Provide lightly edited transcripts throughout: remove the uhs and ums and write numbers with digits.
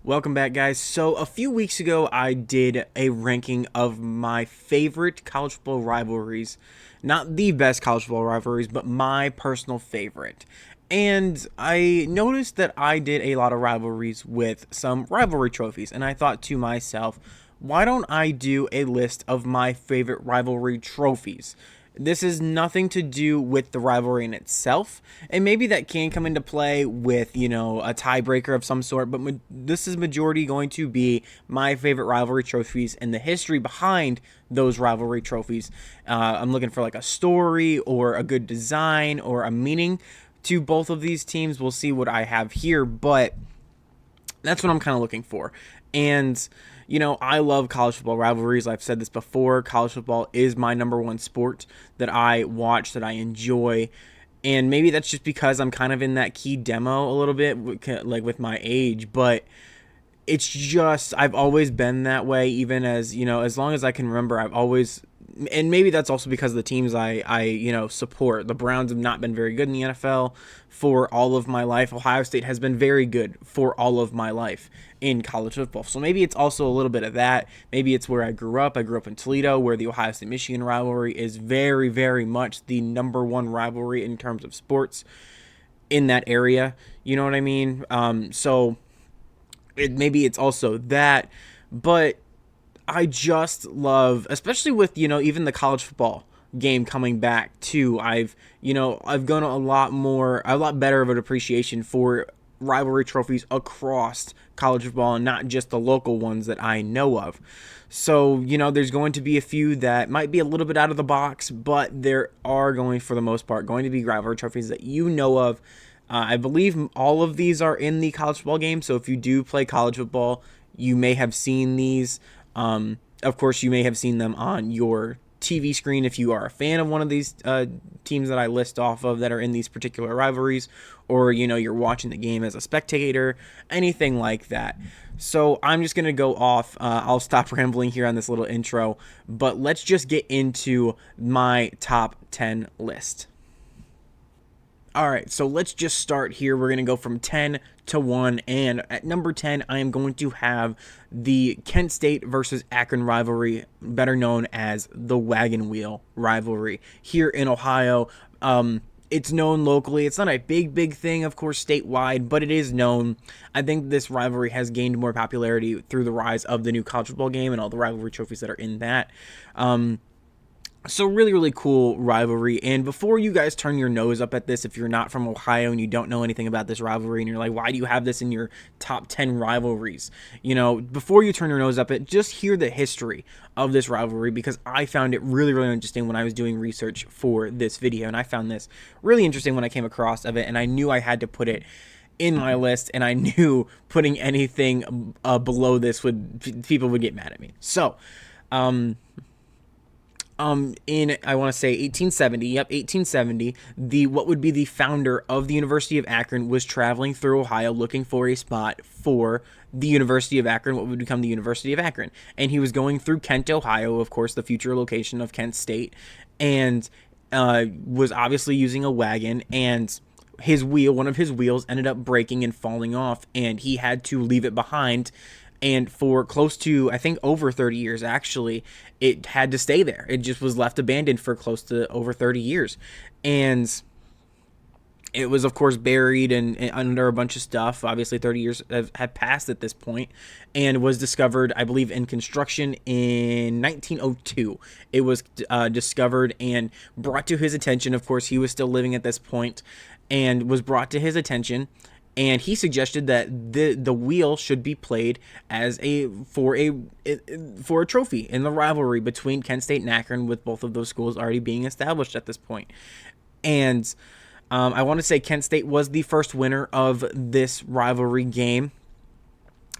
Welcome back, guys. So, a few weeks ago, I did a ranking of my favorite college football rivalries. Not the best college football rivalries, but my personal favorite. And I noticed that I did a lot of rivalries with some rivalry trophies. And I thought to myself, why don't I do a list of my favorite rivalry trophies? This is nothing to do with the rivalry in itself, and maybe that can come into play with, a tiebreaker of some sort, but this is majority going to be my favorite rivalry trophies and the history behind those rivalry trophies. I'm looking for like a story or a good design or a meaning to both of these teams. We'll see what I have here, but that's what I'm kind of looking for. And I love college football rivalries. I've said this before. College football is my number one sport that I watch, that I enjoy. And maybe that's just because I'm kind of in that key demo a little bit, like with my age. But it's just, I've always been that way, even as long as I can remember. I've always, and maybe that's also because of the teams I support. The Browns have not been very good in the NFL for all of my life. Ohio State has been very good for all of my life in college football. So maybe it's also a little bit of that. Maybe it's where I grew up. I grew up in Toledo, where the Ohio State-Michigan rivalry is very, very much the number one rivalry in terms of sports in that area. You know what I mean? Maybe it's also that, but I just love, especially with, even the college football game coming back too. I've gone a lot better of an appreciation for rivalry trophies across college football and not just the local ones that I know of. So, there's going to be a few that might be a little bit out of the box, but there are going, for the most part, going to be rivalry trophies that you know of. I believe all of these are in the college football game, so if you do play college football, you may have seen these. Of course, you may have seen them on your TV screen if you are a fan of one of these teams that I list off of that are in these particular rivalries, or you're watching the game as a spectator, anything like that. So I'm just gonna go off. I'll stop rambling here on this little intro, but let's just get into my top 10 list. All right, so let's just start here. We're going to go from 10 to 1. And at number 10, I am going to have the Kent State versus Akron rivalry, better known as the Wagon Wheel rivalry here in Ohio. It's known locally. It's not a big thing, of course, statewide, but it is known. I think this rivalry has gained more popularity through the rise of the new college football game and all the rivalry trophies that are in that. So really cool rivalry. And before you guys turn your nose up at this, if you're not from Ohio and you don't know anything about this rivalry and you're like, why do you have this in your top 10 rivalries? Before you turn your nose up at, just hear the history of this rivalry, because I found it really interesting when I was doing research for this video. And I found this really interesting when I came across of it, and I knew I had to put it in my list, and I knew putting anything below this people would get mad at me. So, in, I want to say 1870, what would be the founder of the University of Akron was traveling through Ohio looking for a spot for the University of Akron, what would become the University of Akron. And he was going through Kent, Ohio, of course, the future location of Kent State, and was obviously using a wagon, and one of his wheels ended up breaking and falling off, and he had to leave it behind. And for close to, I think, over 30 years, actually, it had to stay there. It just was left abandoned for close to over 30 years. And it was, of course, buried and under a bunch of stuff. Obviously, 30 years have passed at this point, and was discovered, I believe, in construction in 1902. It was discovered and brought to his attention. Of course, he was still living at this point, and was brought to his attention. And he suggested that the wheel should be played as for a trophy in the rivalry between Kent State and Akron, with both of those schools already being established at this point. And I want to say Kent State was the first winner of this rivalry game,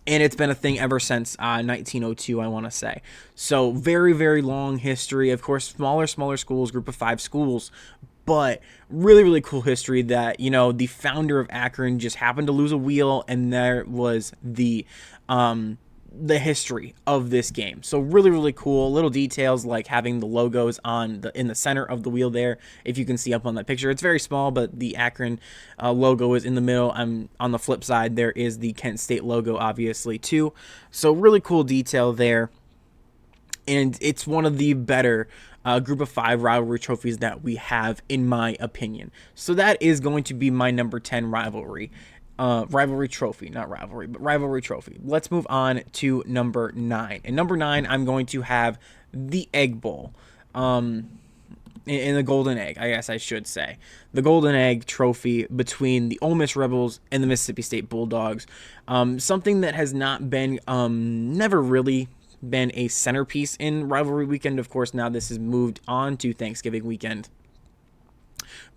and it's been a thing ever since 1902, I want to say. So very long history. Of course, smaller schools, group of 5 schools. But really cool history that, the founder of Akron just happened to lose a wheel, and there was the the history of this game. So really, really cool. Little details like having the logos in the center of the wheel there. If you can see up on that picture, it's very small, but the Akron logo is in the middle. I'm on the flip side. There is the Kent State logo, obviously, too. So really cool detail there. And it's one of the better group of 5 rivalry trophies that we have, in my opinion. So that is going to be my number 10 rivalry trophy, not rivalry, but rivalry trophy. Let's move on to number 9. And number 9, I'm going to have the Egg Bowl. In the Golden Egg, I guess I should say. The Golden Egg trophy between the Ole Miss Rebels and the Mississippi State Bulldogs. Something that has not been, never really been a centerpiece in rivalry weekend. Of course, now this has moved on to Thanksgiving weekend.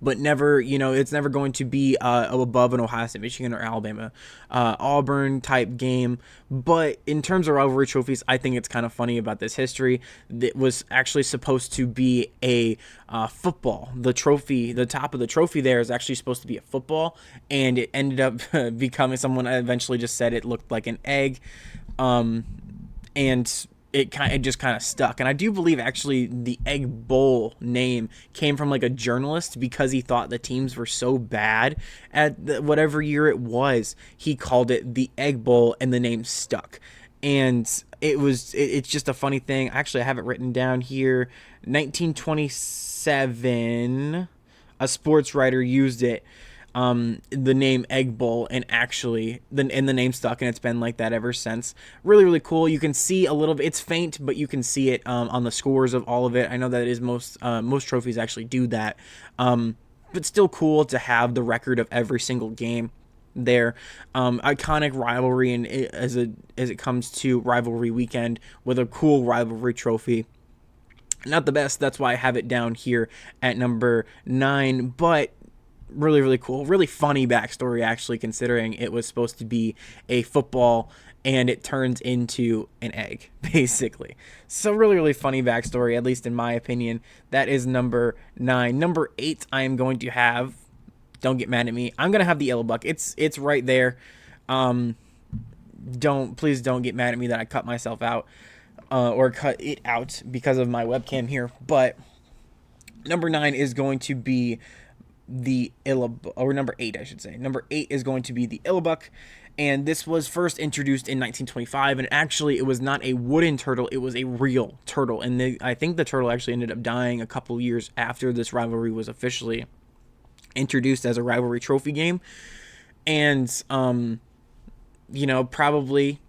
But never, it's never going to be above an Ohio State, Michigan, or Alabama, Auburn type game. But in terms of rivalry trophies, I think it's kind of funny about this history. It was actually supposed to be a football. The trophy, the top of the trophy there is actually supposed to be a football, and it ended up becoming, someone eventually just said it looked like an egg, and it just kind of stuck. And I do believe actually the Egg Bowl name came from like a journalist, because he thought the teams were so bad at whatever year it was. He called it the Egg Bowl, and the name stuck. And it's just a funny thing. Actually, I have it written down here. 1927, a sports writer used it. The name Egg Bowl, and actually the name stuck, and it's been like that ever since. Really, really cool. You can see a little bit, it's faint, but you can see it on the scores of all of it. I know that it is most trophies actually do that, but still cool to have the record of every single game there. Iconic rivalry, and as it comes to rivalry weekend, with a cool rivalry trophy. Not the best, that's why I have it down here at number 9, but really, really cool. Really funny backstory, actually, considering it was supposed to be a football and it turns into an egg, basically. So really, really funny backstory, at least in my opinion. That is number 9. Number 8, I am going to have, don't get mad at me, I'm going to have the Yellow Buck. It's right there. Please don't get mad at me that I cut myself out, or cut it out because of my webcam here. But number 9 is going to be the or number 8, I should say. Number 8 is going to be the Illabuck, and this was first introduced in 1925, and actually it was not a wooden turtle, it was a real turtle, and I think the turtle actually ended up dying a couple years after this rivalry was officially introduced as a rivalry trophy game. And probably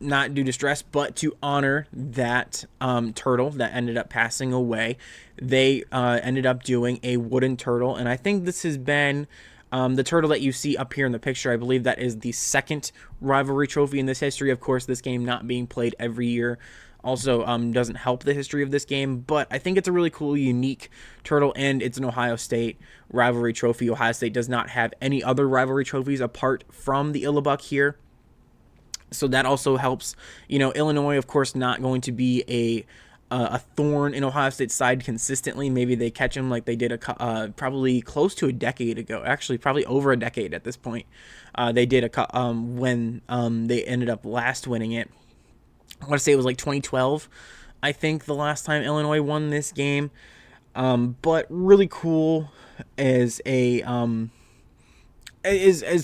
not due to stress, but to honor that turtle that ended up passing away, they ended up doing a wooden turtle. And I think this has been the turtle that you see up here in the picture. I believe that is the second rivalry trophy in this history. Of course, this game not being played every year also doesn't help the history of this game, but I think it's a really cool, unique turtle, and it's an Ohio State rivalry trophy. Ohio State does not have any other rivalry trophies apart from the Illabuck here. So that also helps. Illinois, of course, not going to be a thorn in Ohio State's side consistently. Maybe they catch them like they did probably close to a decade ago. Actually, probably over a decade at this point. They did when they ended up last winning it. I want to say it was like 2012, I think, the last time Illinois won this game. But really cool as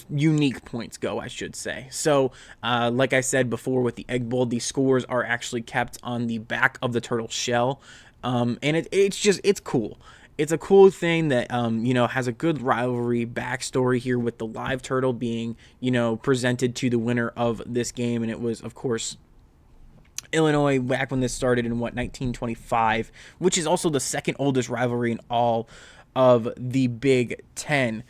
unique points go, I should say. So, like I said before with the Egg Bowl, the scores are actually kept on the back of the turtle shell, and it's cool. It's a cool thing that has a good rivalry backstory here, with the live turtle being presented to the winner of this game, and it was, of course, Illinois back when this started in 1925, which is also the second oldest rivalry in all of the Big Ten.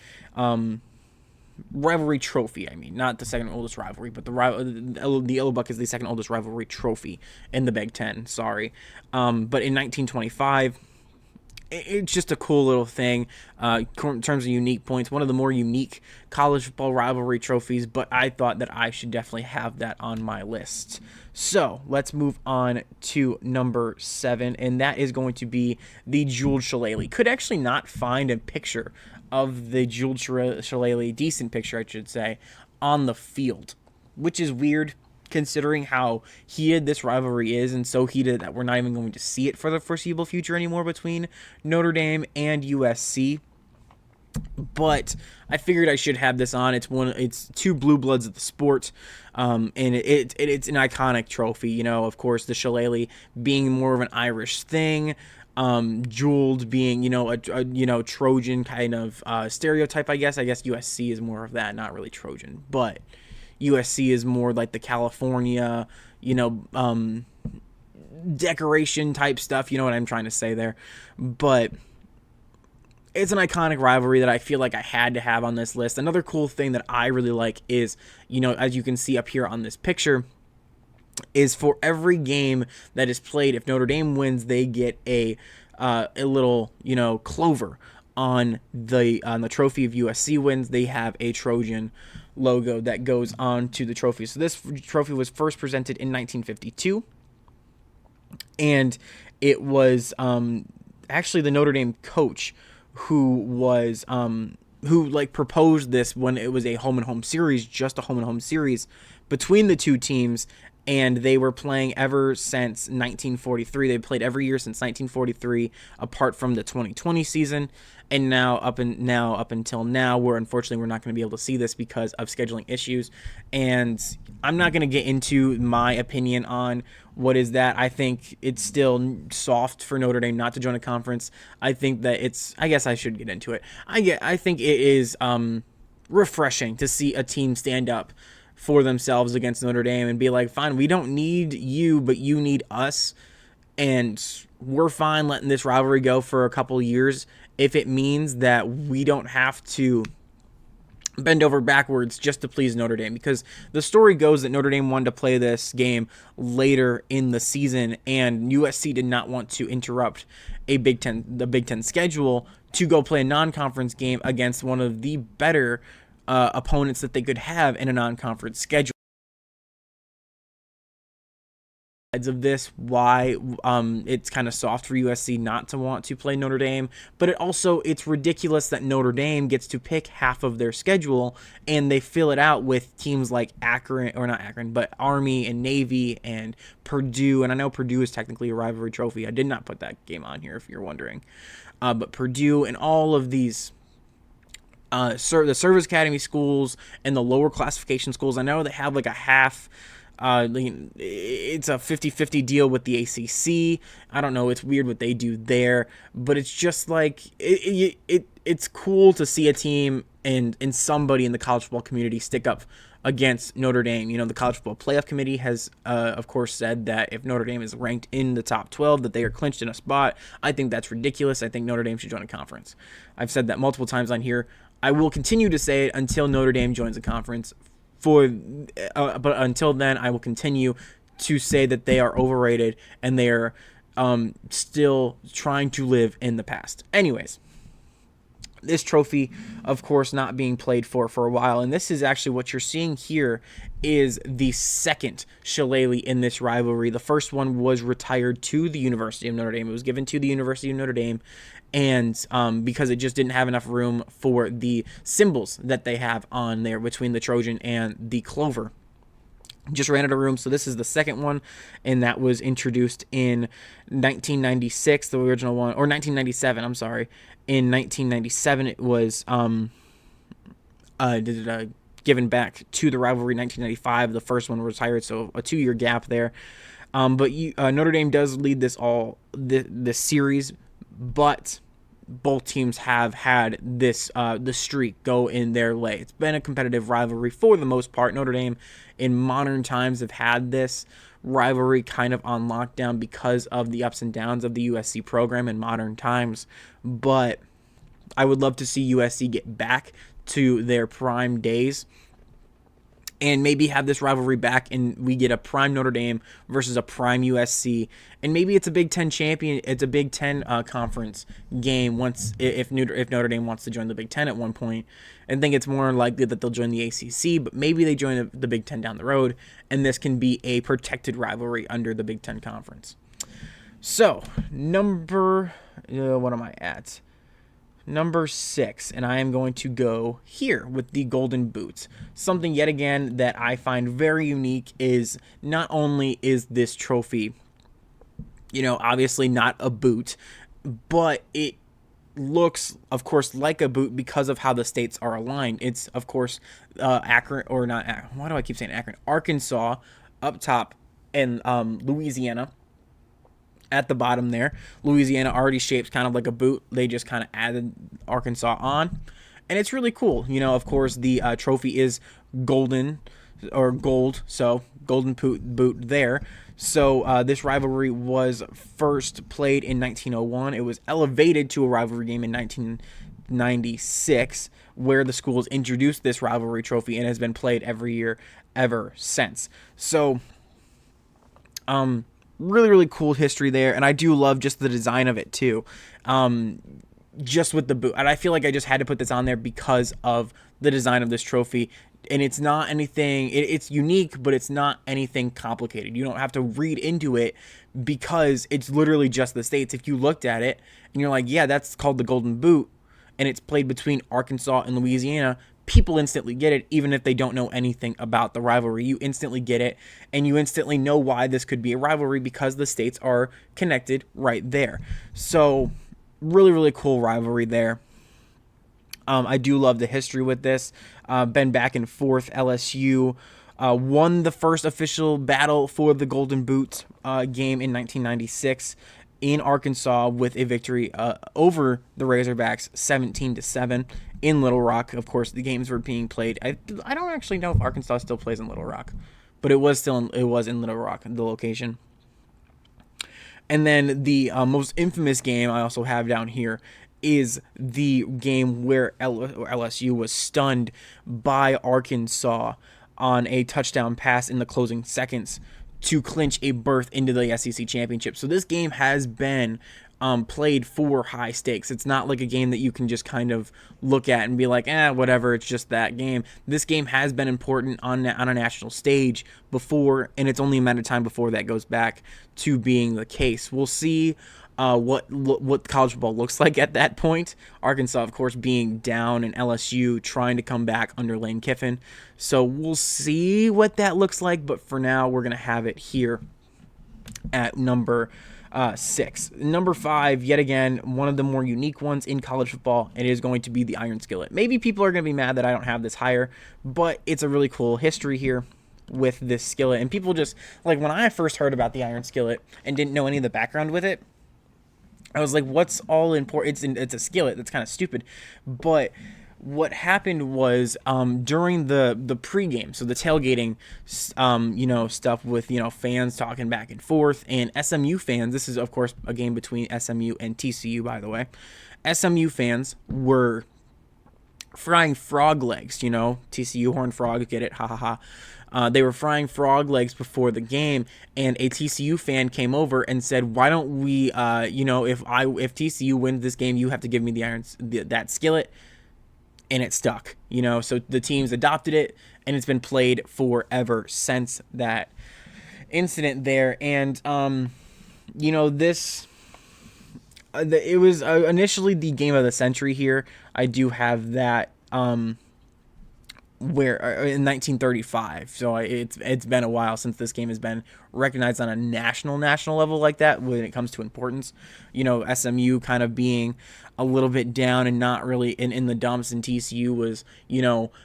Rivalry trophy, I mean, not the second oldest rivalry, but the Illabuck is the second oldest rivalry trophy in the Big Ten, sorry. But in 1925, it's just a cool little thing in terms of unique points. One of the more unique college football rivalry trophies, but I thought that I should definitely have that on my list. So let's move on to number 7, and that is going to be the jeweled shillelagh. Could actually not find a picture of the jeweled shillelagh, decent picture, I should say, on the field, which is weird, considering how heated this rivalry is, and so heated that we're not even going to see it for the foreseeable future anymore between Notre Dame and USC. But I figured I should have this on. It's two blue bloods of the sport, and it's an iconic trophy. You know, of course, the shillelagh being more of an Irish thing, jeweled being a Trojan kind of stereotype. I guess USC is more of that, not really Trojan, but USC is more like the California, decoration type stuff. You know what I'm trying to say there, but it's an iconic rivalry that I feel like I had to have on this list. Another cool thing that I really like is, as you can see up here on this picture, is for every game that is played, if Notre Dame wins, they get a little, clover on the trophy. If USC wins, they have a Trojan logo that goes on to the trophy. So this trophy was first presented in 1952, and it was actually the Notre Dame coach who proposed this when it was a home and home series, just a home and home series between the two teams, and they were playing ever since 1943. They played every year since 1943, apart from the 2020 season, and up until now, where unfortunately we're not going to be able to see this because of scheduling issues. And I'm not going to get into my opinion on what is that. I think it's still soft for Notre Dame not to join a conference. I think that I guess I should get into it. I think it is refreshing to see a team stand up for themselves against Notre Dame and be like, fine, we don't need you, but you need us, and we're fine letting this rivalry go for a couple years if it means that we don't have to bend over backwards just to please Notre Dame. Because the story goes that Notre Dame wanted to play this game later in the season, and USC did not want to interrupt the Big Ten schedule to go play a non-conference game against one of the better opponents that they could have in a non-conference schedule. Of this, why it's kind of soft for USC not to want to play Notre Dame, but it's ridiculous that Notre Dame gets to pick half of their schedule and they fill it out with teams like but Army and Navy and Purdue. And I know Purdue is technically a rivalry trophy. I did not put that game on here if you're wondering, but Purdue and all of these the service academy schools and the lower classification schools. I know they have like a half. It's a 50-50 deal with the ACC. I don't know. It's weird what they do there, but it's just like it's cool to see a team and somebody in the college football community stick up against Notre Dame. The College Football Playoff Committee has, of course, said that if Notre Dame is ranked in the top 12, that they are clinched in a spot. I think that's ridiculous. I think Notre Dame should join a conference. I've said that multiple times on here. I will continue to say it until Notre Dame joins a conference. But until then, I will continue to say that they are overrated and they are still trying to live in the past. Anyways, this trophy, of course, not being played for a while, and this is actually what you're seeing here is the second shillelagh in this rivalry. The first one was retired to the University of Notre Dame. It was given to the University of Notre Dame, and because it just didn't have enough room for the symbols that they have on there between the Trojan and the clover. Just ran out of room, so this is the second one, and that was introduced in 1996, the original one, or 1997, I'm sorry. In 1997, it was given back to the rivalry. 1995, the first one retired, so a 2-year gap there. But Notre Dame does lead this series, but both teams have had this the streak go in their way. It's been a competitive rivalry for the most part. Notre Dame in modern times have had this rivalry kind of on lockdown because of the ups and downs of the USC program in modern times. But I would love to see USC get back to their prime days and maybe have this rivalry back, and we get a prime Notre Dame versus a prime USC, and maybe it's a Big Ten conference game if Notre Dame wants to join the Big Ten at one point. I think it's more likely that they'll join the ACC, but maybe they join the Big Ten down the road, and this can be a protected rivalry under the Big Ten conference. So what am I at? number 6, and I am going to go here with the Golden Boots. Something yet again that I find very unique is not only is this trophy, obviously not a boot, but it looks, of course, like a boot because of how the states are aligned. It's, of course, Akron, or not, why do I keep saying Akron? Arkansas up top, and Louisiana at the bottom there. Louisiana already shaped kind of like a boot. They just kind of added Arkansas on. And it's really cool. Of course, the trophy is golden or gold. So golden boot there. So this rivalry was first played in 1901. It was elevated to a rivalry game in 1996, where the schools introduced this rivalry trophy and has been played every year ever since. So, really, really cool history there, and I do love just the design of it too. Just with the boot, and I feel like I just had to put this on there because of the design of this trophy. And it's not anything, it's unique, but it's not anything complicated. You don't have to read into it because it's literally just the states. If you looked at it and you're like, yeah, that's called the Golden Boot, and it's played between Arkansas and Louisiana, people instantly get it, even if they don't know anything about the rivalry. You instantly get it, and you instantly know why this could be a rivalry because the states are connected right there. So, really, really cool rivalry there. I do love the history with this. Been back and forth. LSU won the first official battle for the Golden Boot game in 1996 in Arkansas with a victory over the Razorbacks 17-7 in Little Rock. Of course, the games were being played. I don't actually know if Arkansas still plays in Little Rock, but it was in Little Rock, the location. And then the most infamous game I also have down here is the game where LSU was stunned by Arkansas on a touchdown pass in the closing seconds to clinch a berth into the SEC championship. So this game has been played for high stakes. It's not like a game that you can just kind of look at and be like, whatever, it's just that game. This game has been important on a national stage before, and it's only a matter of time before that goes back to being the case. We'll see what college football looks like at that point. Arkansas, of course, being down, and LSU trying to come back under Lane Kiffin. So we'll see what that looks like, but for now, we're going to have it here at number 6. Number 5, yet again, one of the more unique ones in college football, and it is going to be the Iron Skillet. Maybe people are going to be mad that I don't have this higher, but it's a really cool history here with this skillet. And people just, like, when I first heard about the Iron Skillet and didn't know any of the background with it, I was like, what's all important? It's a skillet. That's kind of stupid. But what happened was during the pregame, so the tailgating, stuff with, fans talking back and forth, and SMU fans, this is, of course, a game between SMU and TCU, by the way. SMU fans were frying frog legs, TCU Horned Frog, get it, ha ha ha. They were frying frog legs before the game, and a TCU fan came over and said, "Why don't we, if TCU wins this game, you have to give me that skillet." And it stuck, So the teams adopted it, and it's been played forever since that incident there. And this. It was initially the game of the century here. I do have that. Where in 1935, so it's been a while since this game has been recognized on a national level like that when it comes to importance. SMU kind of being a little bit down and not really in the dumps, and TCU was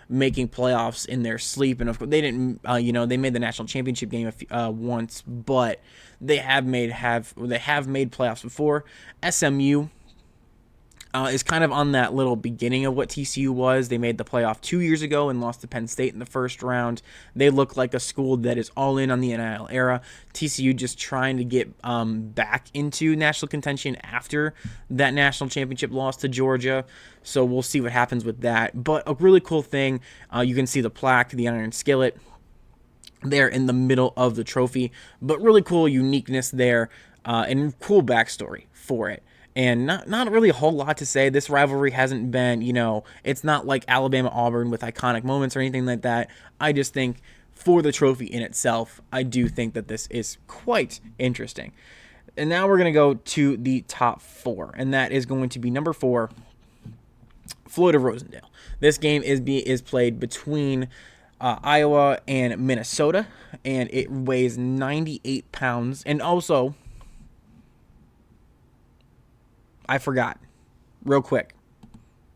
making playoffs in their sleep, and of course they didn't. They made the national championship game once, but they have made playoffs before. SMU is kind of on that little beginning of what TCU was. They made the playoff 2 years ago and lost to Penn State in the first round. They look like a school that is all in on the NIL era. TCU just trying to get back into national contention after that national championship loss to Georgia. So we'll see what happens with that. But a really cool thing, you can see the plaque, the Iron Skillet, there in the middle of the trophy. But really cool uniqueness there and cool backstory for it. And not really a whole lot to say. This rivalry hasn't been, it's not like Alabama-Auburn with iconic moments or anything like that. I just think for the trophy in itself, I do think that this is quite interesting. And now we're going to go to the top 4. And that is going to be number 4, Floyd of Rosendale. This game is played between Iowa and Minnesota, and it weighs 98 pounds. And also, I forgot, real quick,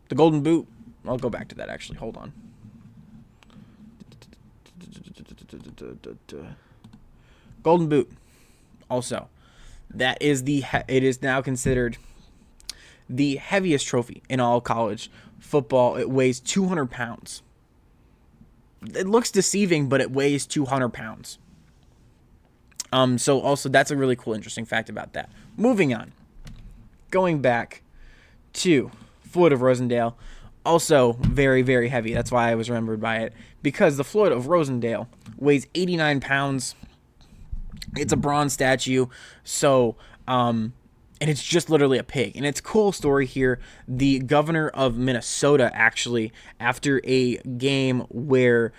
the Golden Boot. I'll go back to that, actually. Hold on. Golden Boot. Also, it is now considered the heaviest trophy in all college football. It weighs 200 pounds. It looks deceiving, but it weighs 200 pounds. So also that's a really cool, interesting fact about that. Moving on. Going back to Floyd of Rosendale. Also very, very heavy. That's why I was remembered by it. Because the Floyd of Rosendale weighs 89 pounds. It's a bronze statue. So, and it's just literally a pig. And it's a cool story here. The governor of Minnesota, actually, after a game where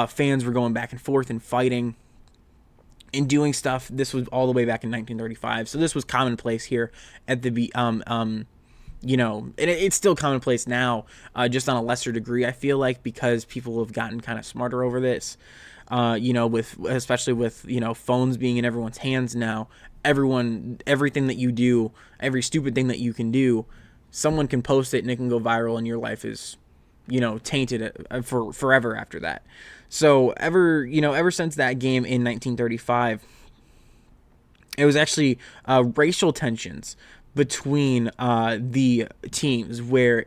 fans were going back and forth and fighting and doing stuff, this was all the way back in 1935. So this was commonplace here at the and it's still commonplace now, just on a lesser degree, I feel like, because people have gotten kind of smarter over this. Especially with phones being in everyone's hands now. Everything that you do, every stupid thing that you can do, someone can post it and it can go viral, and your life is, tainted for forever after that. So ever since that game in 1935, it was actually racial tensions between the teams, where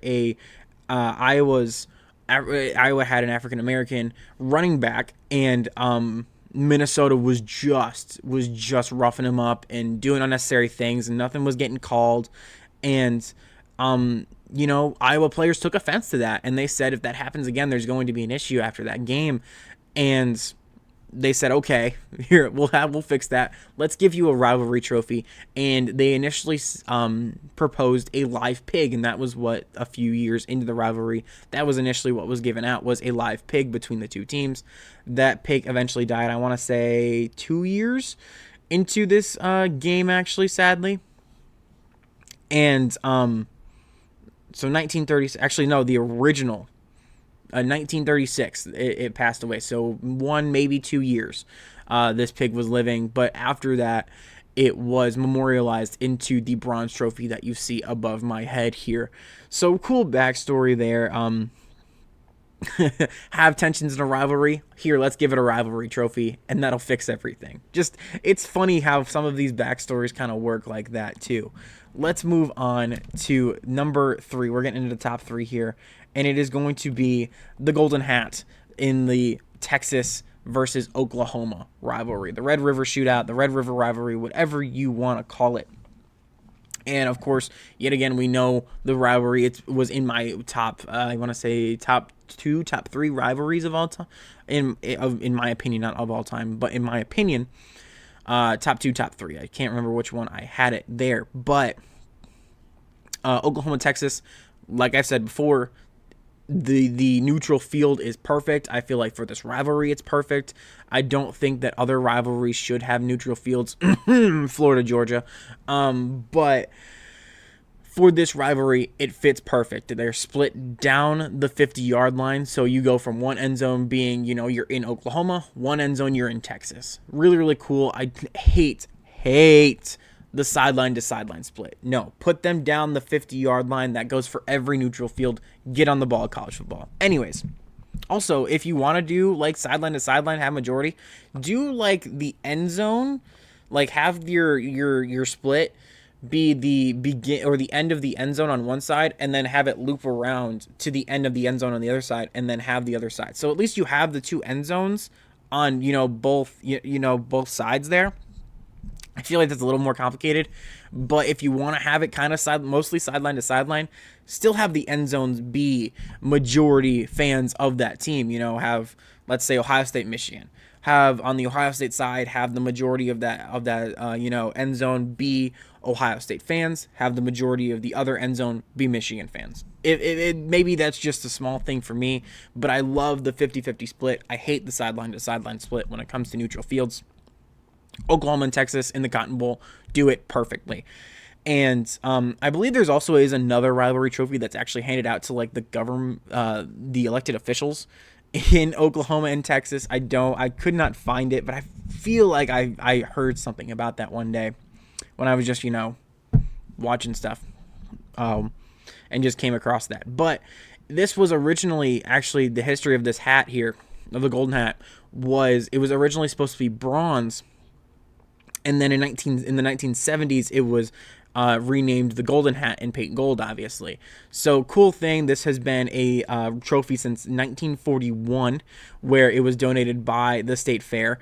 Iowa had an African American running back, and Minnesota was just roughing him up and doing unnecessary things, and nothing was getting called. And Iowa players took offense to that, and they said if that happens again, there's going to be an issue after that game. And they said, okay, here, we'll fix that. Let's give you a rivalry trophy. And they initially proposed a live pig, and that was what, a few years into the rivalry, that was initially what was given out, was a live pig between the two teams. That pig eventually died, I want to say 2 years into this game, actually, sadly. And so 1930, actually no, the original, 1936, it passed away. So 1, maybe 2 years this pig was living. But after that, it was memorialized into the bronze trophy that you see above my head here. So cool backstory there. Have tensions in a rivalry? Here, let's give it a rivalry trophy, and that'll fix everything. Just, it's funny how some of these backstories kind of work like that too. Let's move on to number 3. We're getting into the top 3 here, and it is going to be the Golden Hat in the Texas versus Oklahoma rivalry. The Red River Shootout, the Red River Rivalry, whatever you want to call it. And of course, yet again, we know the rivalry. It was in my top, I want to say top 2, top 3 rivalries of all time. In my opinion, not of all time, but in my opinion, top 2, top 3. I can't remember which one I had it there, but Oklahoma, Texas, like I said before, the neutral field is perfect. I feel like for this rivalry, it's perfect. I don't think that other rivalries should have neutral fields. Florida, Georgia. But for this rivalry, it fits perfect. They're split down the 50-yard line. So you go from one end zone being, you're in Oklahoma, one end zone, you're in Texas. Really, really cool. I hate the sideline to sideline split. No, put them down the 50-yard line. That goes for every neutral field. Get on the ball at college football. Anyways, also, if you want to do like sideline to sideline, have majority, do like the end zone, like have your split be the begin or the end of the end zone on one side, and then have it loop around to the end of the end zone on the other side, and then have the other side. So at least you have the two end zones on both sides there. I feel like that's a little more complicated, but if you want to have it kind of mostly sideline to sideline, still have the end zones be majority fans of that team. Have, let's say, Ohio State, Michigan. Have on the Ohio State side, have the majority of that end zone be Ohio State fans. Have the majority of the other end zone be Michigan fans. Maybe that's just a small thing for me, but I love the 50-50 split. I hate the sideline to sideline split when it comes to neutral fields. Oklahoma and Texas in the Cotton Bowl do it perfectly. And I believe there's also is another rivalry trophy that's actually handed out to like the government, the elected officials in Oklahoma and Texas. I could not find it, but I feel like I heard something about that one day when I was just, watching stuff, um, and just came across that. But this was originally, actually, the history of this hat here, of the golden hat, was it was originally supposed to be bronze, and then in the 1970s it was renamed the golden hat in paint gold, obviously. So cool thing, this has been a trophy since 1941, where it was donated by the state fair,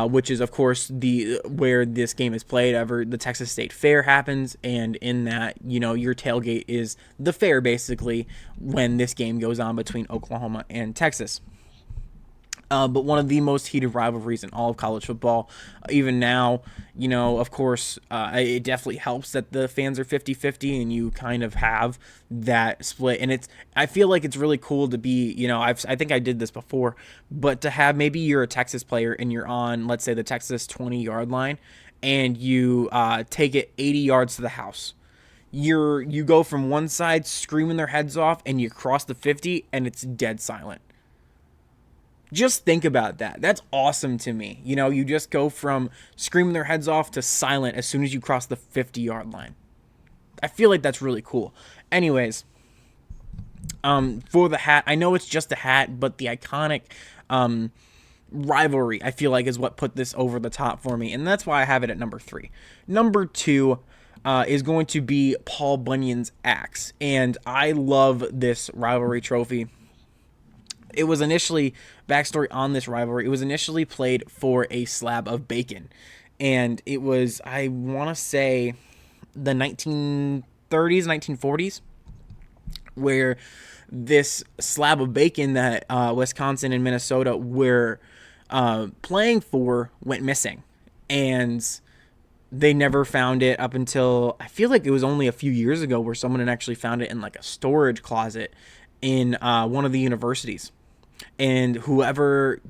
which is of course the where this game is played. Ever the Texas State Fair happens, and in that, your tailgate is the fair basically when this game goes on between Oklahoma and Texas. But one of the most heated rivalries in all of college football. Even now, of course, it definitely helps that the fans are 50-50 and you kind of have that split. And I feel like it's really cool to be, I think I did this before, but to have, maybe you're a Texas player and you're on, let's say, the Texas 20-yard line, and you take it 80 yards to the house. You go from one side screaming their heads off, and you cross the 50 and it's dead silent. Just think about that. That's awesome to me. You just go from screaming their heads off to silent as soon as you cross the 50-yard line. I feel like that's really cool. Anyways, for the hat, I know it's just a hat, but the iconic rivalry, I feel like, is what put this over the top for me, and that's why I have it at number 3. Number 2 is going to be Paul Bunyan's axe, and I love this rivalry trophy. It was initially, backstory on this rivalry, it was initially played for a slab of bacon. And it was, I want to say, the 1930s, 1940s, where this slab of bacon that Wisconsin and Minnesota were playing for went missing. And they never found it up until, I feel like it was only a few years ago, where someone had actually found it in like a storage closet in one of the universities. And whoever,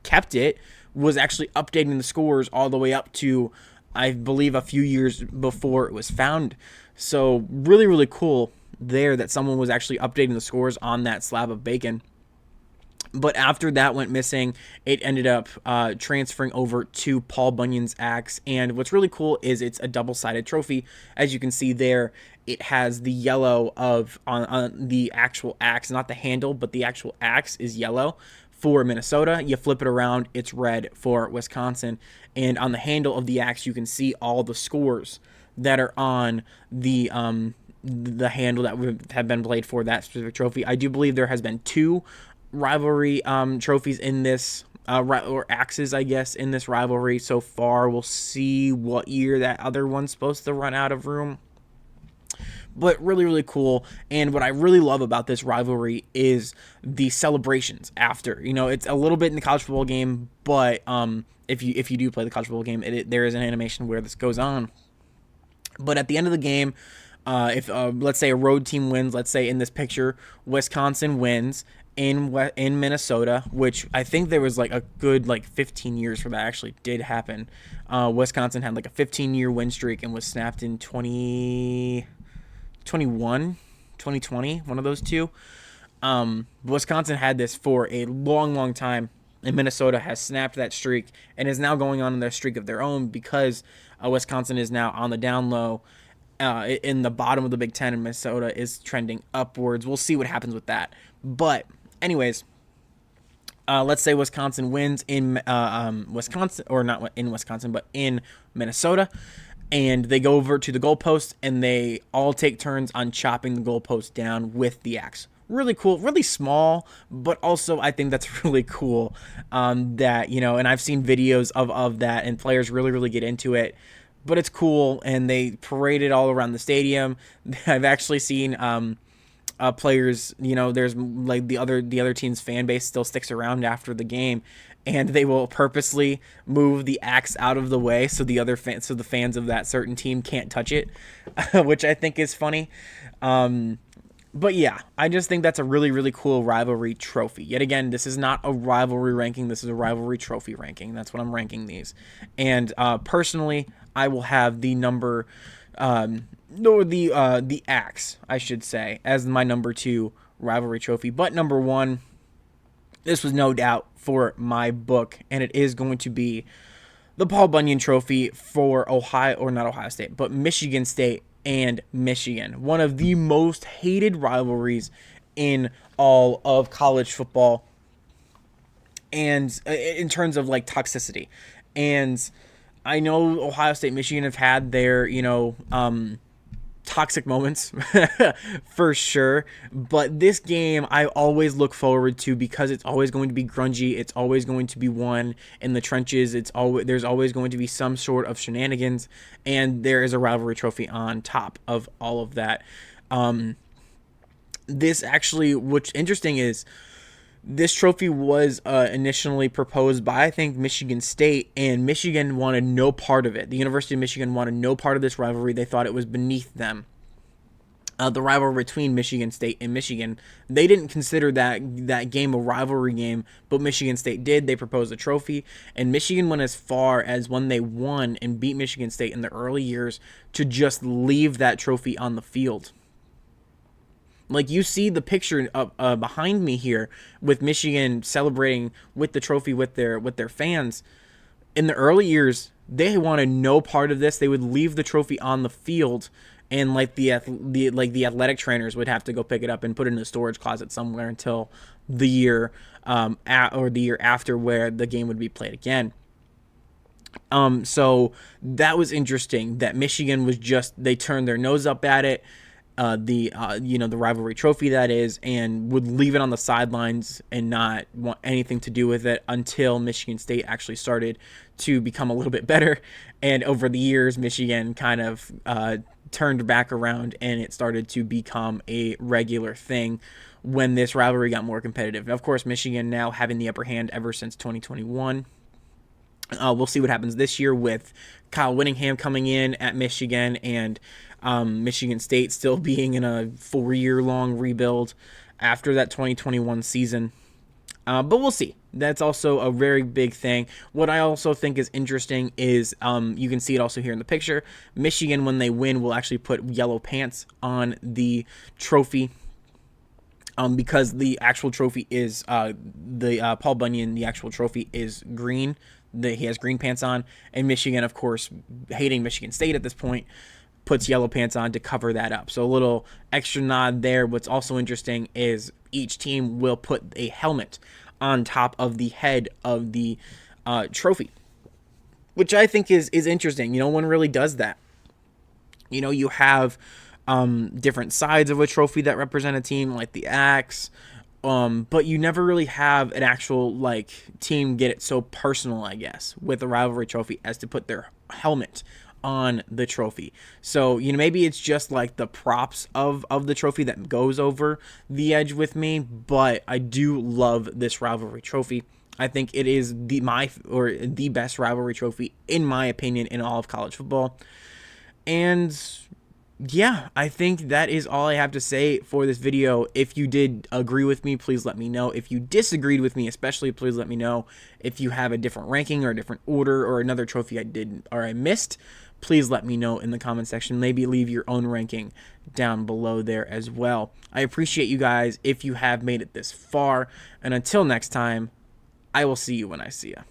kept it was actually updating the scores all the way up to, I believe, a few years before it was found. So really, really cool there that someone was actually updating the scores on that slab of bacon. But after that went missing, it ended up transferring over to Paul Bunyan's axe. And what's really cool is it's a double-sided trophy. As you can see there, it has the yellow on the actual axe, not the handle, but the actual axe is yellow for Minnesota. You flip it around, it's red for Wisconsin. And on the handle of the axe, you can see all the scores that are on the handle that have been played for that specific trophy. I do believe there has been 2 rivalry trophies in this, or axes, I guess, in this rivalry so far. We'll see what year that other one's supposed to run out of room. But really, really cool. And what I really love about this rivalry is the celebrations after. It's a little bit in the college football game, but if you do play the college football game, there is an animation where this goes on. But at the end of the game, if let's say a road team wins, let's say in this picture, Wisconsin wins in Minnesota, which I think there was like a good 15 years where that actually did happen. Wisconsin had like a 15-year win streak and was snapped in 2020, one of those two. Wisconsin had this for a long, long time, and Minnesota has snapped that streak and is now going on their streak of their own, because Wisconsin is now on the down low in the bottom of the Big Ten, and Minnesota is trending upwards. We'll see what happens with that. But anyways, let's say Wisconsin wins in Wisconsin, or not in Wisconsin, but in Minnesota, and they go over to the goalpost, and they all take turns on chopping the goalpost down with the axe. Really cool, really small, but also I think that's really cool that, and I've seen videos of that, and players really, really get into it. But it's cool, and they parade it all around the stadium. I've actually seen players, there's like the other team's fan base still sticks around after the game, and they will purposely move the axe out of the way so the fans of that certain team can't touch it, which I think is funny. But yeah, I just think that's a really, really cool rivalry trophy. Yet again, this is not a rivalry ranking. This is a rivalry trophy ranking. That's what I'm ranking these. And personally, I will have the number No, the axe, I should say, as my number 2 rivalry trophy. But number 1, this was no doubt for my book, and it is going to be the Paul Bunyan Trophy for Ohio, or not Ohio State, but Michigan State and Michigan. One of the most hated rivalries in all of college football, and in terms of like toxicity. And I know Ohio State, Michigan have had their, toxic moments for sure, but this game I always look forward to because it's always going to be grungy, it's always going to be won in the trenches, there's always going to be some sort of shenanigans, and there is a rivalry trophy on top of all of that. This actually, what's interesting is this trophy was initially proposed by, I think, Michigan State, and Michigan wanted no part of it. The University of Michigan wanted no part of this rivalry. They thought it was beneath them. The rivalry between Michigan State and Michigan, they didn't consider that game a rivalry game, but Michigan State did. They proposed a trophy, and Michigan went as far as, when they won and beat Michigan State in the early years, to just leave that trophy on the field. Like, you see the picture behind me here with Michigan celebrating with the trophy with their fans. In the early years, they wanted no part of this. They would leave the trophy on the field, and like the athletic trainers would have to go pick it up and put it in a storage closet somewhere until the year or the year after, where the game would be played again. So that was interesting that Michigan was they turned their nose up at it. The rivalry trophy, that is, and would leave it on the sidelines and not want anything to do with it until Michigan State actually started to become a little bit better. And over the years, Michigan kind of turned back around, and it started to become a regular thing when this rivalry got more competitive. And of course, Michigan now having the upper hand ever since 2021. We'll see what happens this year with Kyle Whittingham coming in at Michigan, and Michigan State still being in a 4-year-long rebuild after that 2021 season. But we'll see. That's also a very big thing. What I also think is interesting is, you can see it also here in the picture, Michigan, when they win, will actually put yellow pants on the trophy. Because the actual trophy is, Paul Bunyan, the actual trophy is green. He has green pants on, and Michigan, of course, hating Michigan State at this point, puts yellow pants on to cover that up. So a little extra nod there. What's also interesting is each team will put a helmet on top of the head of the trophy, which I think is interesting. No one really does that. You have different sides of a trophy that represent a team, like the axe, but you never really have an actual team get it so personal, I guess, with a rivalry trophy as to put their helmet on the trophy. So maybe it's just like the props of the trophy that goes over the edge with me, but I do love this rivalry trophy. I think it is the best rivalry trophy, in my opinion, in all of college football. And yeah, I think that is all I have to say for this video. If you did agree with me, please let me know. If you disagreed with me, especially, please let me know. If you have a different ranking or a different order or another trophy I didn't or I missed, please let me know in the comment section. Maybe leave your own ranking down below there as well. I appreciate you guys if you have made it this far. And until next time, I will see you when I see you.